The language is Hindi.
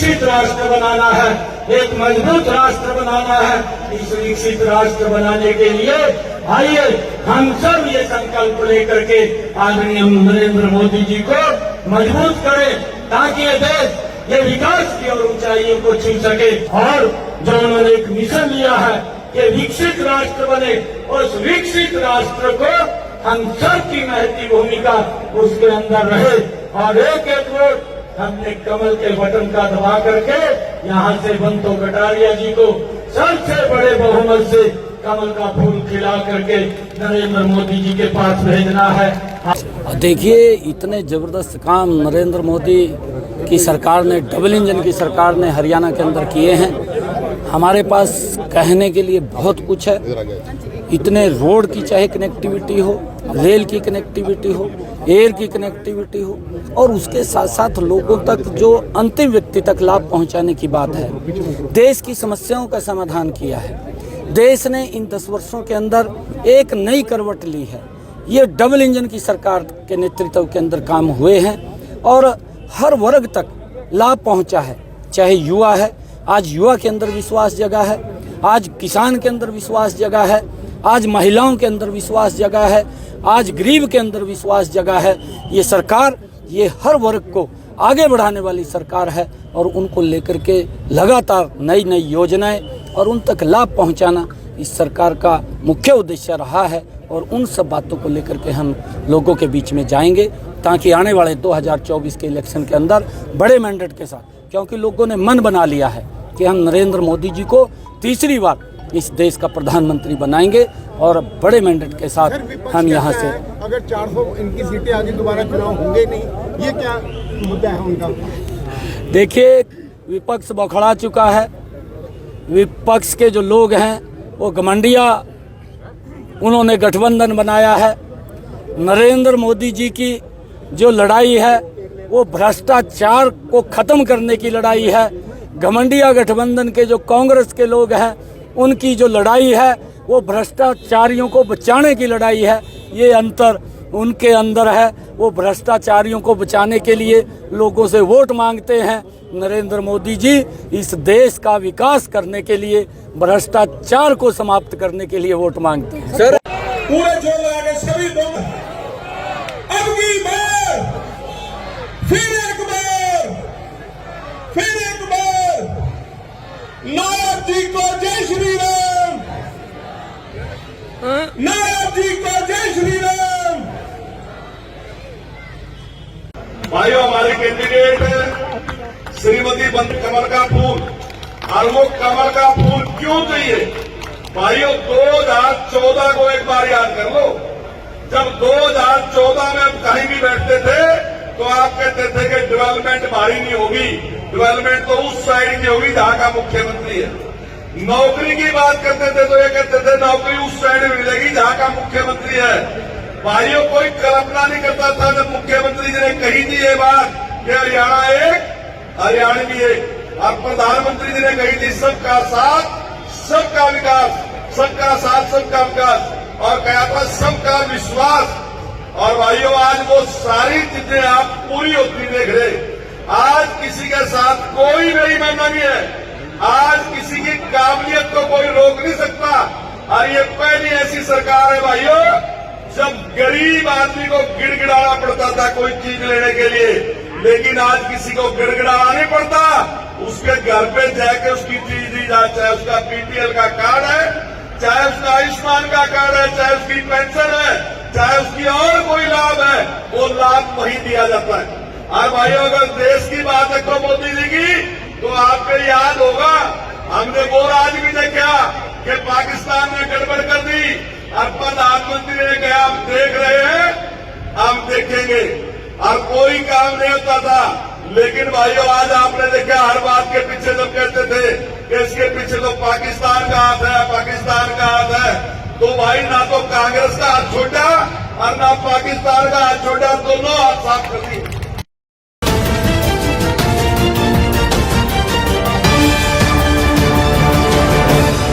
विकसित राष्ट्र बनाना है, एक मजबूत राष्ट्र बनाना है। इस विकसित राष्ट्र बनाने के लिए आइए हम सब ये संकल्प लेकर के आदरणीय नरेंद्र मोदी जी को मजबूत करें, ताकि ये देश ये विकास की और ऊंचाइयों को छू सके। और जो उन्होंने एक मिशन लिया है कि विकसित राष्ट्र बने, उस विकसित राष्ट्र को हम सब की महती भूमिका उसके अंदर रहे। और एक एक वोट हमने कमल के बटन का दबा करके यहाँ से बंतो कटारिया जी को सबसे बड़े बहुमत से कमल का फूल खिला करके नरेंद्र मोदी जी के पास भेजना है। देखिए, इतने जबरदस्त काम नरेंद्र मोदी की सरकार ने, डबल इंजन की सरकार ने हरियाणा के अंदर किए हैं। हमारे पास कहने के लिए बहुत कुछ है। इतने रोड की चाहे कनेक्टिविटी हो, रेल की कनेक्टिविटी हो, एयर की कनेक्टिविटी हो, और उसके साथ साथ लोगों तक जो अंतिम व्यक्ति तक लाभ पहुंचाने की बात है। देश की समस्याओं का समाधान किया है। देश ने इन 10 वर्षों के अंदर एक नई करवट ली है। ये डबल इंजन की सरकार के नेतृत्व के अंदर काम हुए हैं और हर वर्ग तक लाभ पहुंचा है। चाहे युवा है, आज युवा के अंदर विश्वास जगा है, आज किसान के अंदर विश्वास जगा है, आज महिलाओं के अंदर विश्वास जगा है, आज गरीब के अंदर विश्वास जगा है। ये सरकार ये हर वर्ग को आगे बढ़ाने वाली सरकार है और उनको लेकर के लगातार नई नई योजनाएं और उन तक लाभ पहुंचाना इस सरकार का मुख्य उद्देश्य रहा है। और उन सब बातों को लेकर के हम लोगों के बीच में जाएंगे, ताकि आने वाले 2024 के इलेक्शन के अंदर बड़े मैंडेट के साथ, क्योंकि लोगों ने मन बना लिया है कि हम नरेंद्र मोदी जी को तीसरी बार इस देश का प्रधानमंत्री बनाएंगे और बड़े मैंडेट के साथ हम यहाँ से। अगर 400 इनकी सीटें आगे दोबारा चुनाव होंगे नहीं, ये क्या मुद्दा है उनका? देखिए, विपक्ष बौखला चुका है। विपक्ष के जो लोग हैं वो घमंडिया, उन्होंने गठबंधन बनाया है। नरेंद्र मोदी जी की जो लड़ाई है वो भ्रष्टाचार को खत्म करने की लड़ाई है। घमंडिया गठबंधन के जो कांग्रेस के लोग हैं उनकी जो लड़ाई है वो भ्रष्टाचारियों को बचाने की लड़ाई है। ये अंतर उनके अंदर है। वो भ्रष्टाचारियों को बचाने के लिए लोगों से वोट मांगते हैं। नरेंद्र मोदी जी इस देश का विकास करने के लिए, भ्रष्टाचार को समाप्त करने के लिए वोट मांगते हैं। सर, पूरे जोर लगा के सभी लोग अब की बार फिर एक बार नायब जी को जय श्री राम, नायब जी को जय श्री राम। भाइयों, हमारे कैंडिडेट श्रीमती कमल का फूल, और वो कमल का फूल क्यों चाहिए? भाइयों, 2014 को एक बार याद कर लो। जब 2014 में हम कहीं भी बैठते थे तो आप कहते थे कि डेवलपमेंट हमारी नहीं होगी, डेवलपमेंट तो उस साइड की होगी जहां का मुख्यमंत्री है। नौकरी की बात करते थे तो ये कहते थे नौकरी उस साइड में मिलेगी जहां का मुख्यमंत्री है। भाइयों, कोई कल्पना नहीं करता था जब मुख्यमंत्री जी ने कही थी ये बात कि हरियाणा एक, हरियाणवी एक, और प्रधानमंत्री जी ने कही थी सबका साथ सबका विकास, सबका साथ सबका विकास, और कहा था सबका विश्वास। और भाइयों, आज वो सारी चीजें आप पूरी होती देख रहे। आज किसी के साथ कोई बेईमानी नहीं है। आज किसी की काबिलियत को कोई रोक नहीं सकता। और ये पहली ऐसी सरकार है भाइयों जब गरीब आदमी को गिड़गिड़ाना पड़ता था कोई चीज लेने के लिए, लेकिन आज किसी को गिड़गिड़ाना नहीं पड़ता। उसके घर पे जाके उसकी चीज दी जाए, चाहे उसका बीपीएल का कार्ड है, चाहे उसका आयुष्मान का कार्ड है, चाहे उसकी पेंशन है, चाहे उसकी और कोई लाभ है, वो लाभ वही दिया जाता है। और भाइयों, अगर देश की बात है तो मोदी जी की, तो आपको याद होगा हमने वो राज भी देखा कि पाकिस्तान ने गड़बड़ कर दी और प्रधानमंत्री ने कहा हम देख रहे हैं, हम देखेंगे, और कोई काम नहीं होता था। लेकिन भाइयों, आज आपने देखा हर बात के पीछे जब कहते थे कि इसके पीछे तो पाकिस्तान का हाथ है, पाकिस्तान का हाथ है, तो भाई ना तो कांग्रेस का हाथ छोटा और ना पाकिस्तान का हाथ छोटा, दोनों हाथ साफ कर दिए।